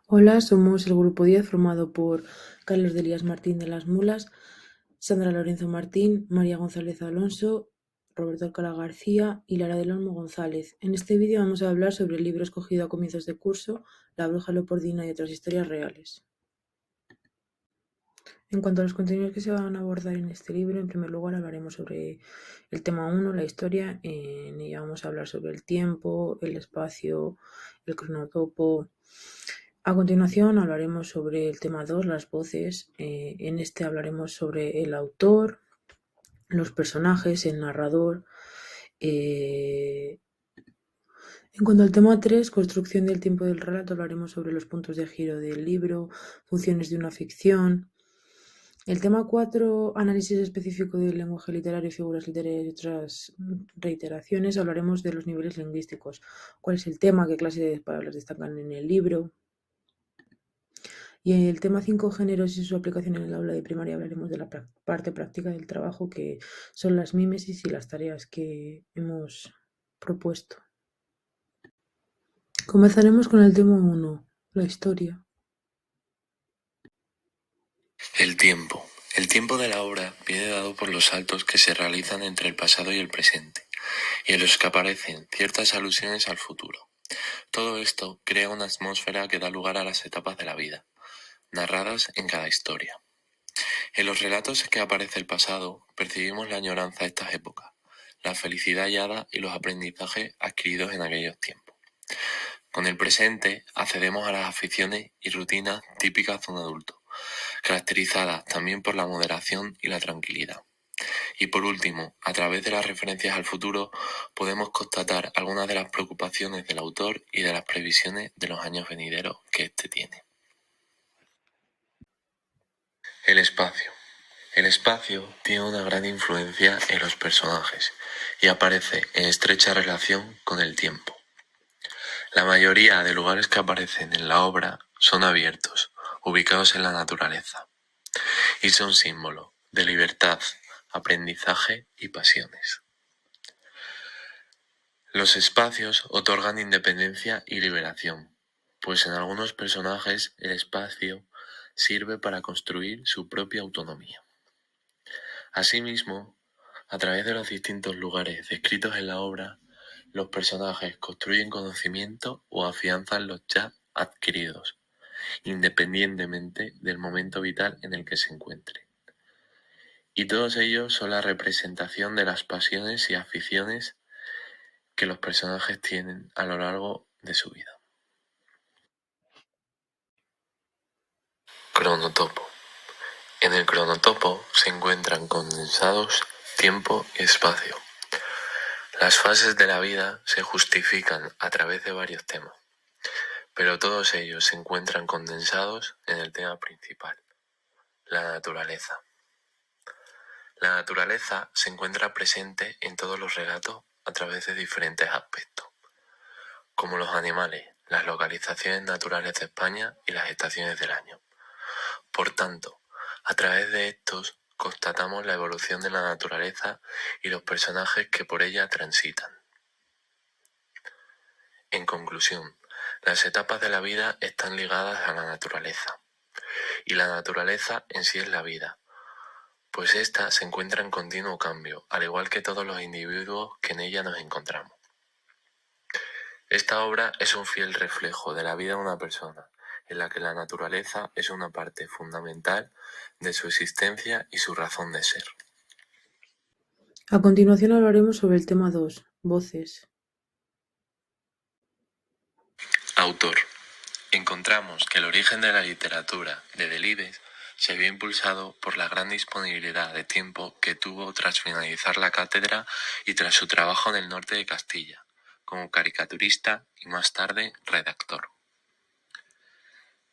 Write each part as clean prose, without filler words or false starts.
Hola, somos el Grupo 10 formado por Carlos Delías Martín de las Mulas, Sandra Lorenzo Martín, María González Alonso, Roberto Alcalá García y Lara del Olmo González. En este vídeo vamos a hablar sobre el libro escogido a comienzos de curso, La bruja leopardina y otras historias reales. En cuanto a los contenidos que se van a abordar en este libro, en primer lugar hablaremos sobre el tema 1, la historia. En ella vamos a hablar sobre el tiempo, el espacio, el cronotopo. A continuación hablaremos sobre el tema 2, las voces. En este hablaremos sobre el autor, los personajes, el narrador. En cuanto al tema 3, construcción del tiempo del relato, hablaremos sobre los puntos de giro del libro, funciones de una ficción. El tema 4, análisis específico del lenguaje literario, figuras literarias y otras reiteraciones. Hablaremos de los niveles lingüísticos. ¿Cuál es el tema? ¿Qué clase de palabras destacan en el libro? Y en el tema 5, géneros y su aplicación en el aula de primaria, hablaremos de la parte práctica del trabajo, que son las mímesis y las tareas que hemos propuesto. Comenzaremos con el tema 1, la historia. El tiempo. El tiempo de la obra viene dado por los saltos que se realizan entre el pasado y el presente, y en los que aparecen ciertas alusiones al futuro. Todo esto crea una atmósfera que da lugar a las etapas de la vida, narradas en cada historia. En los relatos en que aparece el pasado, percibimos la añoranza de estas épocas, la felicidad hallada y los aprendizajes adquiridos en aquellos tiempos. Con el presente accedemos a las aficiones y rutinas típicas de un adulto, caracterizadas también por la moderación y la tranquilidad. Y por último, a través de las referencias al futuro, podemos constatar algunas de las preocupaciones del autor y de las previsiones de los años venideros que éste tiene. El espacio. El espacio tiene una gran influencia en los personajes y aparece en estrecha relación con el tiempo. La mayoría de lugares que aparecen en la obra son abiertos, ubicados en la naturaleza, y son símbolo de libertad, aprendizaje y pasiones. Los espacios otorgan independencia y liberación, pues en algunos personajes el espacio sirve para construir su propia autonomía. Asimismo, a través de los distintos lugares descritos en la obra, los personajes construyen conocimiento o afianzan los ya adquiridos, independientemente del momento vital en el que se encuentren. Y todos ellos son la representación de las pasiones y aficiones que los personajes tienen a lo largo de su vida. Cronotopo. En el cronotopo se encuentran condensados tiempo y espacio. Las fases de la vida se justifican a través de varios temas, pero todos ellos se encuentran condensados en el tema principal, la naturaleza. La naturaleza se encuentra presente en todos los relatos a través de diferentes aspectos, como los animales, las localizaciones naturales de España y las estaciones del año. Por tanto, a través de estos constatamos la evolución de la naturaleza y los personajes que por ella transitan. En conclusión, las etapas de la vida están ligadas a la naturaleza, y la naturaleza en sí es la vida, pues ésta se encuentra en continuo cambio, al igual que todos los individuos que en ella nos encontramos. Esta obra es un fiel reflejo de la vida de una persona, en la que la naturaleza es una parte fundamental de su existencia y su razón de ser. A continuación hablaremos sobre el tema 2, voces. Autor. Encontramos que el origen de la literatura de Delibes se vio impulsado por la gran disponibilidad de tiempo que tuvo tras finalizar la cátedra y tras su trabajo en el norte de Castilla, como caricaturista y más tarde redactor.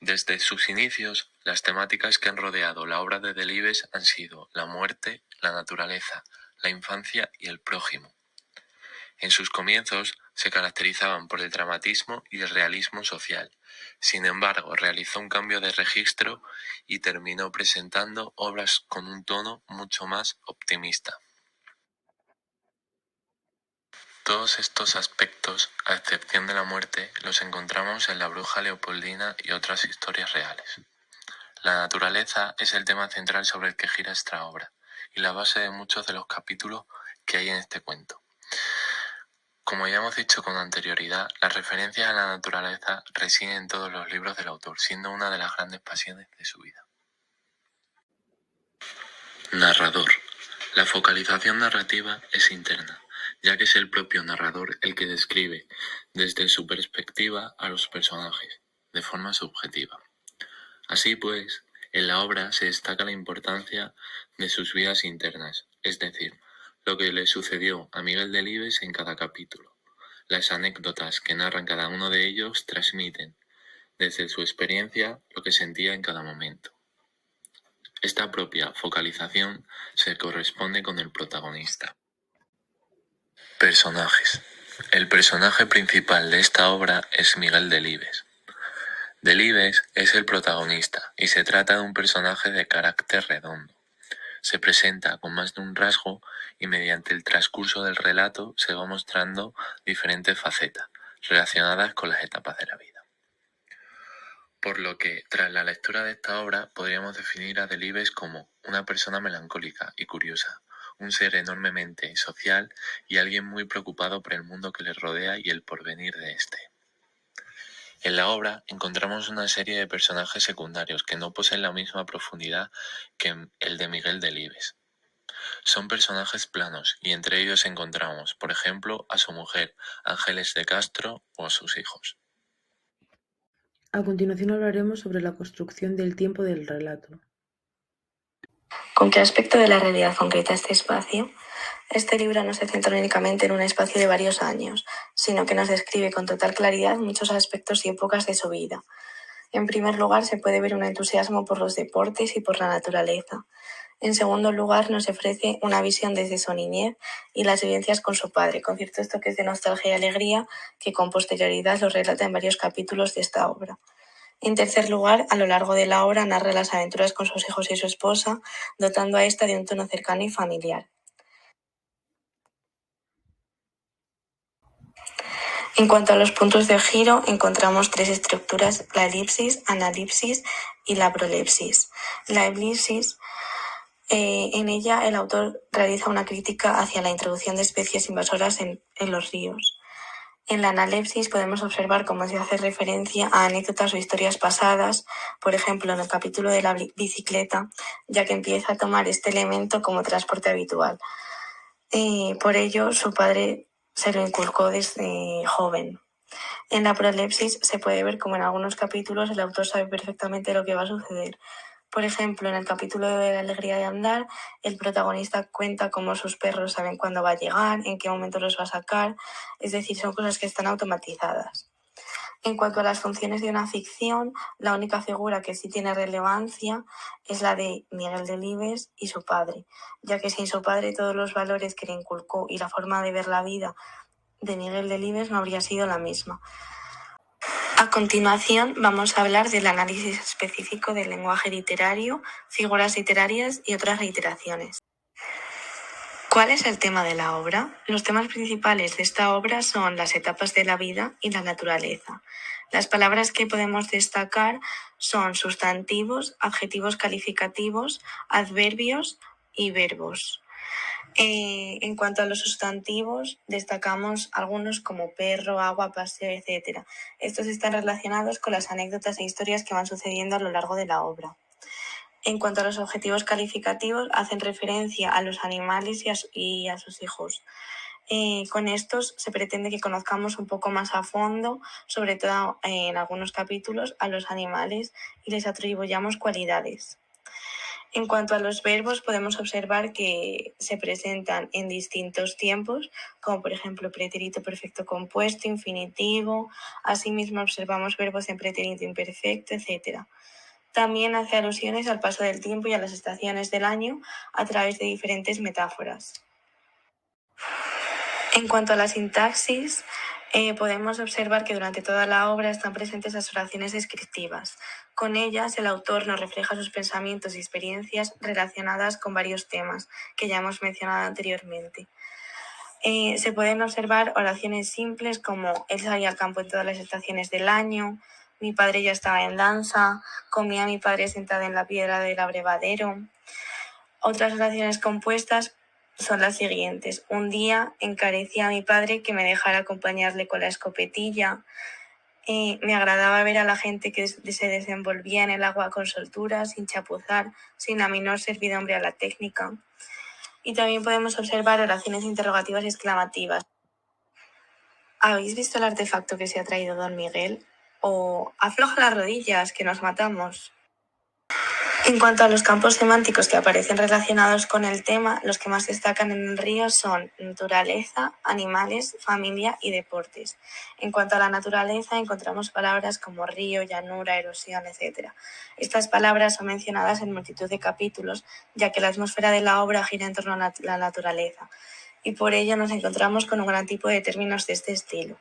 Desde sus inicios, las temáticas que han rodeado la obra de Delibes han sido la muerte, la naturaleza, la infancia y el prójimo. En sus comienzos se caracterizaban por el dramatismo y el realismo social. Sin embargo, realizó un cambio de registro y terminó presentando obras con un tono mucho más optimista. Todos estos aspectos, a excepción de la muerte, los encontramos en La bruja Leopoldina y otras historias reales. La naturaleza es el tema central sobre el que gira esta obra y la base de muchos de los capítulos que hay en este cuento. Como ya hemos dicho con anterioridad, las referencias a la naturaleza residen en todos los libros del autor, siendo una de las grandes pasiones de su vida. Narrador. La focalización narrativa es interna, ya que es el propio narrador el que describe, desde su perspectiva, a los personajes, de forma subjetiva. Así pues, en la obra se destaca la importancia de sus vidas internas, es decir, lo que le sucedió a Miguel Delibes en cada capítulo. Las anécdotas que narran cada uno de ellos transmiten, desde su experiencia, lo que sentía en cada momento. Esta propia focalización se corresponde con el protagonista. Personajes. El personaje principal de esta obra es Miguel Delibes. Delibes es el protagonista y se trata de un personaje de carácter redondo. Se presenta con más de un rasgo y mediante el transcurso del relato se va mostrando diferentes facetas relacionadas con las etapas de la vida. Por lo que, tras la lectura de esta obra, podríamos definir a Delibes como una persona melancólica y curiosa, un ser enormemente social y alguien muy preocupado por el mundo que le rodea y el porvenir de éste. En la obra encontramos una serie de personajes secundarios que no poseen la misma profundidad que el de Miguel Delibes. Son personajes planos y entre ellos encontramos, por ejemplo, a su mujer, Ángeles de Castro, o a sus hijos. A continuación hablaremos sobre la construcción del tiempo del relato. ¿Con qué aspecto de la realidad concreta este espacio? Este libro no se centra únicamente en un espacio de varios años, sino que nos describe con total claridad muchos aspectos y épocas de su vida. En primer lugar, se puede ver un entusiasmo por los deportes y por la naturaleza. En segundo lugar, nos ofrece una visión desde su niñez y las vivencias con su padre, con ciertos toques de nostalgia y alegría que con posterioridad los relata en varios capítulos de esta obra. En tercer lugar, a lo largo de la obra narra las aventuras con sus hijos y su esposa, dotando a esta de un tono cercano y familiar. En cuanto a los puntos de giro, encontramos tres estructuras: la elipsis, analipsis y la prolepsis. La elipsis, en ella el autor realiza una crítica hacia la introducción de especies invasoras en los ríos. En la analepsis podemos observar cómo se hace referencia a anécdotas o historias pasadas, por ejemplo en el capítulo de la bicicleta, ya que empieza a tomar este elemento como transporte habitual. Por ello, su padre se lo inculcó desde joven. En la prolepsis se puede ver como en algunos capítulos el autor sabe perfectamente lo que va a suceder. Por ejemplo, en el capítulo de la alegría de andar, el protagonista cuenta cómo sus perros saben cuándo va a llegar, en qué momento los va a sacar, es decir, son cosas que están automatizadas. En cuanto a las funciones de una ficción, la única figura que sí tiene relevancia es la de Miguel Delibes y su padre, ya que sin su padre todos los valores que le inculcó y la forma de ver la vida de Miguel Delibes no habría sido la misma. A continuación vamos a hablar del análisis específico del lenguaje literario, figuras literarias y otras reiteraciones. ¿Cuál es el tema de la obra? Los temas principales de esta obra son las etapas de la vida y la naturaleza. Las palabras que podemos destacar son sustantivos, adjetivos calificativos, adverbios y verbos. En cuanto a los sustantivos, destacamos algunos como perro, agua, paseo, etc. Estos están relacionados con las anécdotas e historias que van sucediendo a lo largo de la obra. En cuanto a los objetivos calificativos, hacen referencia a los animales y a sus hijos. Con estos se pretende que conozcamos un poco más a fondo, sobre todo en algunos capítulos, a los animales y les atribuyamos cualidades. En cuanto a los verbos, podemos observar que se presentan en distintos tiempos, como por ejemplo pretérito perfecto compuesto, infinitivo. Asimismo observamos verbos en pretérito imperfecto, etc. También hace alusiones al paso del tiempo y a las estaciones del año a través de diferentes metáforas. En cuanto a la sintaxis, podemos observar que durante toda la obra están presentes las oraciones descriptivas. Con ellas, el autor nos refleja sus pensamientos y experiencias relacionadas con varios temas que ya hemos mencionado anteriormente. Se pueden observar oraciones simples como él salía al campo en todas las estaciones del año, mi padre ya estaba en danza, comía mi padre sentada en la piedra del abrevadero. Otras oraciones compuestas son las siguientes. Un día encarecía a mi padre que me dejara acompañarle con la escopetilla. Me agradaba ver a la gente que se desenvolvía en el agua con soltura, sin chapuzar, sin la menor servidumbre a la técnica. Y también podemos observar oraciones interrogativas y exclamativas. ¿Habéis visto el artefacto que se ha traído don Miguel? O afloja las rodillas, que nos matamos. En cuanto a los campos semánticos que aparecen relacionados con el tema, los que más destacan en el río son naturaleza, animales, familia y deportes. En cuanto a la naturaleza, encontramos palabras como río, llanura, erosión, etc. Estas palabras son mencionadas en multitud de capítulos, ya que la atmósfera de la obra gira en torno a la naturaleza, y por ello nos encontramos con un gran tipo de términos de este estilo.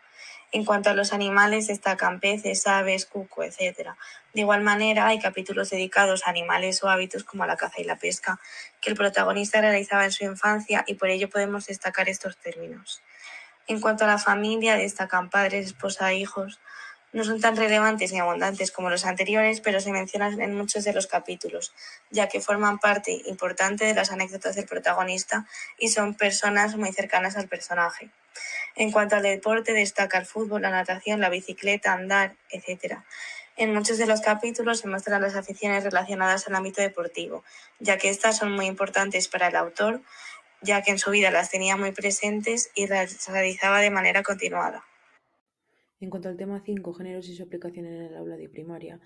En cuanto a los animales, destacan peces, aves, cuco, etc. De igual manera, hay capítulos dedicados a animales o hábitos como la caza y la pesca, que el protagonista realizaba en su infancia, y por ello podemos destacar estos términos. En cuanto a la familia, destacan padres, esposa e hijos. No son tan relevantes ni abundantes como los anteriores, pero se mencionan en muchos de los capítulos, ya que forman parte importante de las anécdotas del protagonista y son personas muy cercanas al personaje. En cuanto al deporte, destaca el fútbol, la natación, la bicicleta, andar, etc. En muchos de los capítulos se muestran las aficiones relacionadas al ámbito deportivo, ya que estas son muy importantes para el autor, ya que en su vida las tenía muy presentes y las realizaba de manera continuada. En cuanto al tema 5, géneros y su aplicación en el aula de primaria,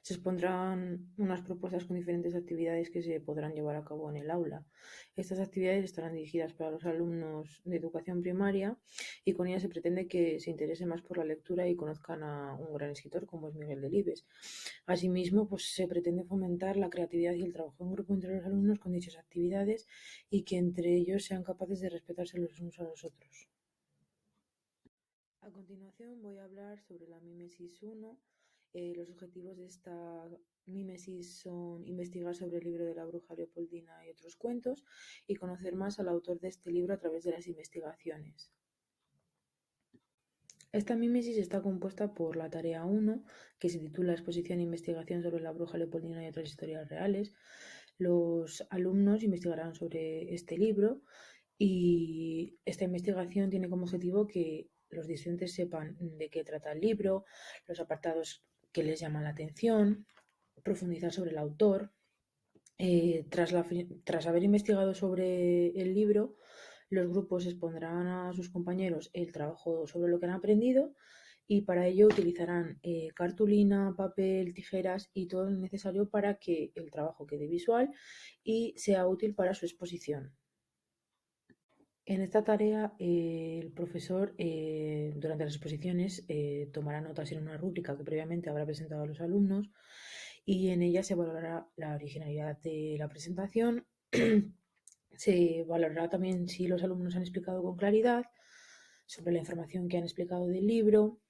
se expondrán unas propuestas con diferentes actividades que se podrán llevar a cabo en el aula. Estas actividades estarán dirigidas para los alumnos de educación primaria y con ellas se pretende que se interesen más por la lectura y conozcan a un gran escritor como es Miguel Delibes. Asimismo, pues, se pretende fomentar la creatividad y el trabajo en grupo entre los alumnos con dichas actividades y que entre ellos sean capaces de respetarse los unos a los otros. A continuación voy a hablar sobre la mímesis 1. Los objetivos de esta mímesis son investigar sobre el libro de la bruja Leopoldina y otros cuentos y conocer más al autor de este libro a través de las investigaciones. Esta mímesis está compuesta por la tarea 1, que se titula Exposición e investigación sobre la bruja Leopoldina y otras historias reales. Los alumnos investigarán sobre este libro y esta investigación tiene como objetivo que los discentes sepan de qué trata el libro, los apartados que les llaman la atención, profundizar sobre el autor. Tras haber investigado sobre el libro, los grupos expondrán a sus compañeros el trabajo sobre lo que han aprendido y para ello utilizarán cartulina, papel, tijeras y todo lo necesario para que el trabajo quede visual y sea útil para su exposición. En esta tarea, el profesor durante las exposiciones tomará notas en una rúbrica que previamente habrá presentado a los alumnos y en ella se valorará la originalidad de la presentación, se valorará también si los alumnos han explicado con claridad sobre la información que han explicado del libro,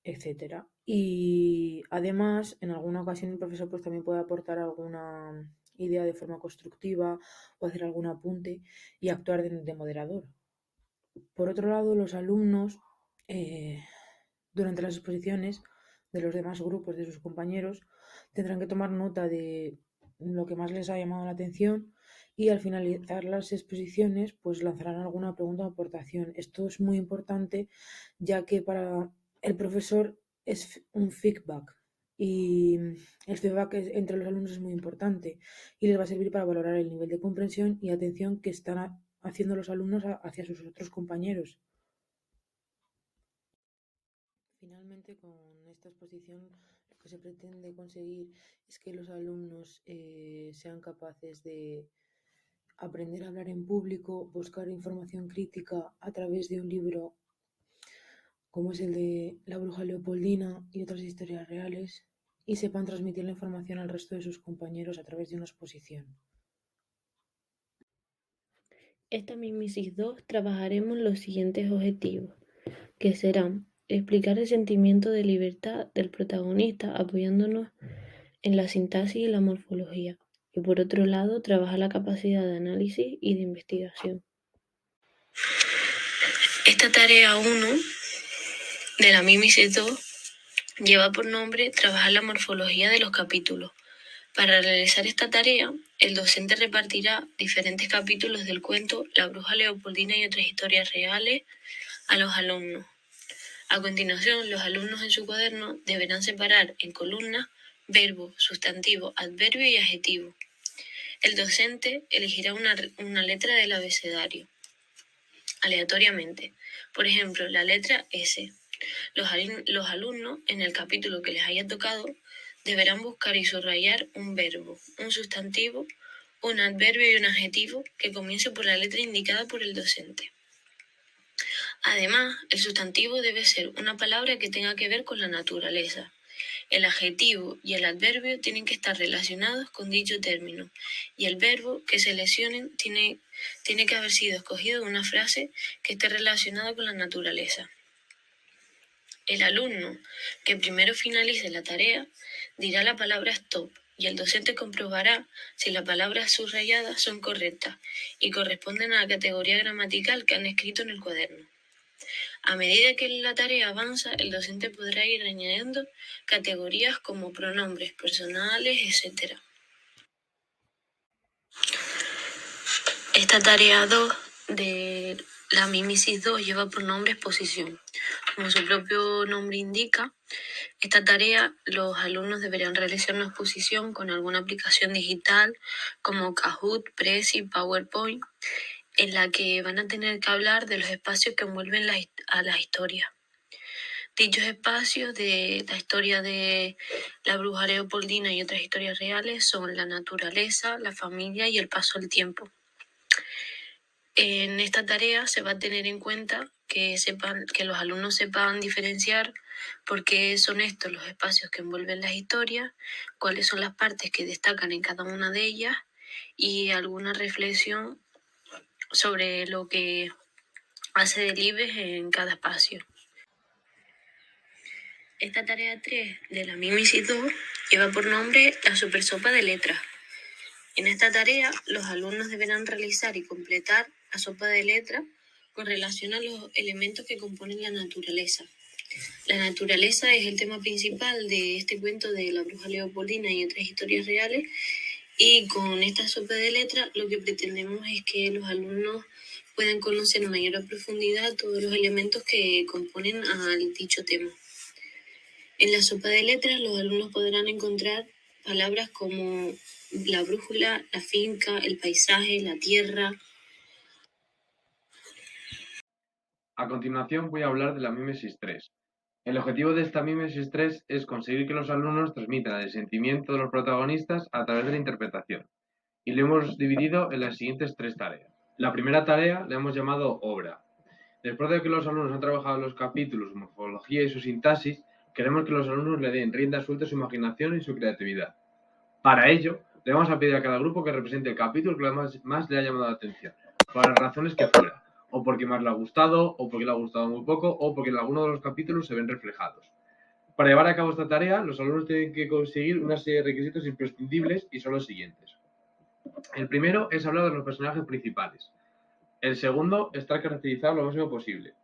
etc. Y además, en alguna ocasión el profesor pues, también puede aportar alguna idea de forma constructiva o hacer algún apunte y actuar de moderador. Por otro lado, los alumnos, durante las exposiciones de los demás grupos de sus compañeros, tendrán que tomar nota de lo que más les ha llamado la atención y al finalizar las exposiciones, pues lanzarán alguna pregunta o aportación. Esto es muy importante, ya que para el profesor es un feedback y el feedback entre los alumnos es muy importante y les va a servir para valorar el nivel de comprensión y atención que están haciendo los alumnos hacia sus otros compañeros. Finalmente, con esta exposición, lo que se pretende conseguir es que los alumnos sean capaces de aprender a hablar en público, buscar información crítica a través de un libro como es el de La bruja Leopoldina y otras historias reales, y sepan transmitir la información al resto de sus compañeros a través de una exposición. Esta mímesis 2 trabajaremos los siguientes objetivos, que serán explicar el sentimiento de libertad del protagonista apoyándonos en la sintaxis y la morfología, y por otro lado trabajar la capacidad de análisis y de investigación. Esta tarea 1 de la Mímesis 2 lleva por nombre trabajar la morfología de los capítulos. Para realizar esta tarea, el docente repartirá diferentes capítulos del cuento La bruja Leopoldina y otras historias reales a los alumnos. A continuación, los alumnos en su cuaderno deberán separar en columnas verbo, sustantivo, adverbio y adjetivo. El docente elegirá una letra del abecedario aleatoriamente. Por ejemplo, la letra S. Los alumnos, en el capítulo que les haya tocado, deberán buscar y subrayar un verbo, un sustantivo, un adverbio y un adjetivo que comience por la letra indicada por el docente. Además, el sustantivo debe ser una palabra que tenga que ver con la naturaleza. El adjetivo y el adverbio tienen que estar relacionados con dicho término, y el verbo que seleccionen tiene que haber sido escogido de una frase que esté relacionada con la naturaleza. El alumno que primero finalice la tarea dirá la palabra stop y el docente comprobará si las palabras subrayadas son correctas y corresponden a la categoría gramatical que han escrito en el cuaderno. A medida que la tarea avanza, el docente podrá ir añadiendo categorías como pronombres personales, etc. Esta tarea 2 de la Mímesis 2 lleva por nombre exposición. Como su propio nombre indica, esta tarea los alumnos deberán realizar una exposición con alguna aplicación digital como Kahoot, Prezi, PowerPoint, en la que van a tener que hablar de los espacios que envuelven a las historias. Dichos espacios de la historia de la bruja Leopoldina y otras historias reales son la naturaleza, la familia y el paso del tiempo. En esta tarea se va a tener en cuenta que los alumnos sepan diferenciar por qué son estos los espacios que envuelven las historias, cuáles son las partes que destacan en cada una de ellas y alguna reflexión sobre lo que hace Delibes en cada espacio. Esta tarea 3 de la Mímesis 2 lleva por nombre la supersopa de letras. En esta tarea, los alumnos deberán realizar y completar la sopa de letras con relación a los elementos que componen la naturaleza. La naturaleza es el tema principal de este cuento de la bruja Leopoldina y otras historias reales, y con esta sopa de letras lo que pretendemos es que los alumnos puedan conocer en mayor profundidad todos los elementos que componen al dicho tema. En la sopa de letras los alumnos podrán encontrar palabras como la brújula, la finca, el paisaje, la tierra. A continuación voy a hablar de la Mímesis 3. El objetivo de esta Mímesis 3 es conseguir que los alumnos transmitan el sentimiento de los protagonistas a través de la interpretación, y lo hemos dividido en las siguientes 3 tareas. La primera tarea la hemos llamado obra. Después de que los alumnos han trabajado los capítulos, su morfología y su sintaxis, queremos que los alumnos le den rienda suelta a su imaginación y su creatividad. Para ello, le vamos a pedir a cada grupo que represente el capítulo que más le ha llamado la atención, por las razones que fuera, o porque más le ha gustado, o porque le ha gustado muy poco, o porque en alguno de los capítulos se ven reflejados. Para llevar a cabo esta tarea, los alumnos tienen que conseguir una serie de requisitos imprescindibles y son los siguientes. El primero es hablar de los personajes principales. El segundo, estar caracterizado lo máximo posible.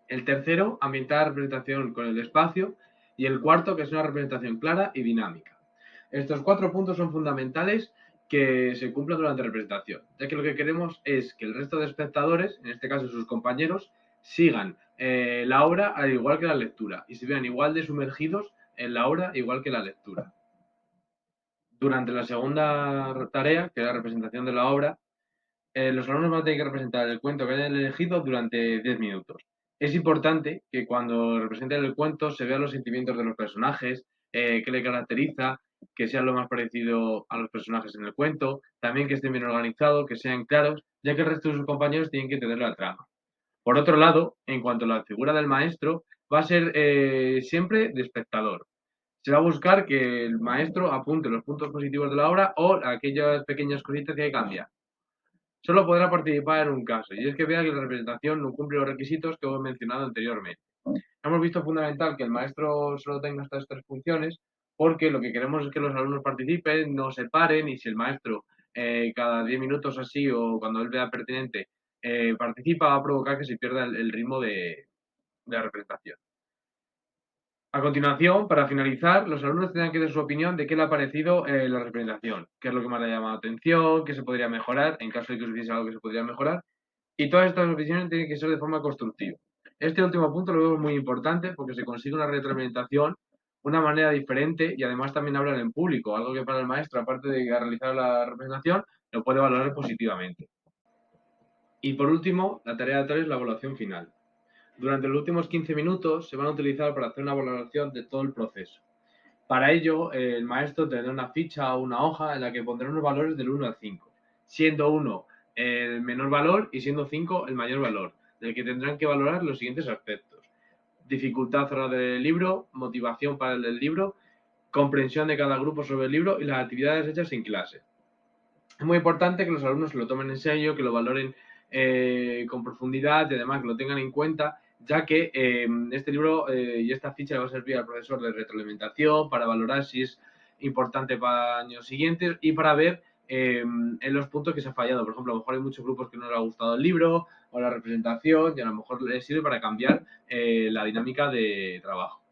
El tercero, ambientar la representación con el espacio. Y el cuarto, que es una representación clara y dinámica. Estos 4 puntos son fundamentales que se cumplan durante la representación, ya que lo que queremos es que el resto de espectadores, en este caso sus compañeros, sigan la obra al igual que la lectura y se vean igual de sumergidos en la obra igual que la lectura. Durante la segunda tarea, que es la representación de la obra, los alumnos van a tener que representar el cuento que hayan elegido durante 10 minutos. Es importante que cuando representen el cuento se vean los sentimientos de los personajes, qué le caracteriza, que sean lo más parecido a los personajes en el cuento, también que estén bien organizados, que sean claros, ya que el resto de sus compañeros tienen que entender la trama. Por otro lado, en cuanto a la figura del maestro, va a ser siempre de espectador. Se va a buscar que el maestro apunte los puntos positivos de la obra o aquellas pequeñas cositas que hay que cambiar. Solo podrá participar en un caso, y es que vea que la representación no cumple los requisitos que hemos mencionado anteriormente. Hemos visto fundamental que el maestro solo tenga estas 3 funciones, porque lo que queremos es que los alumnos participen, no se paren, y si el maestro cada 10 minutos así o cuando él vea pertinente participa va a provocar que se pierda el ritmo de la representación. A continuación, para finalizar, los alumnos tendrán que dar su opinión de qué le ha parecido la representación, qué es lo que más le ha llamado la atención, qué se podría mejorar, en caso de que hubiese algo que se podría mejorar, y todas estas opiniones tienen que ser de forma constructiva. Este último punto lo veo muy importante porque se consigue una retroalimentación, una manera diferente y además también hablan en público, algo que para el maestro, aparte de realizar la representación, lo puede valorar positivamente. Y por último, la tarea de actual es la evaluación final. Durante los últimos 15 minutos se van a utilizar para hacer una valoración de todo el proceso. Para ello, el maestro tendrá una ficha o una hoja en la que pondrá unos valores del 1 al 5, siendo 1 el menor valor y siendo 5 el mayor valor, del que tendrán que valorar los siguientes aspectos: dificultad a la hora del libro, motivación para el del libro, comprensión de cada grupo sobre el libro y las actividades hechas en clase. Es muy importante que los alumnos lo tomen en serio, que lo valoren con profundidad y además que lo tengan en cuenta, ya que este libro y esta ficha le va a servir al profesor de retroalimentación para valorar si es importante para años siguientes y para ver en los puntos que se ha fallado. Por ejemplo, a lo mejor hay muchos grupos que no les ha gustado el libro o la representación y a lo mejor les sirve para cambiar la dinámica de trabajo.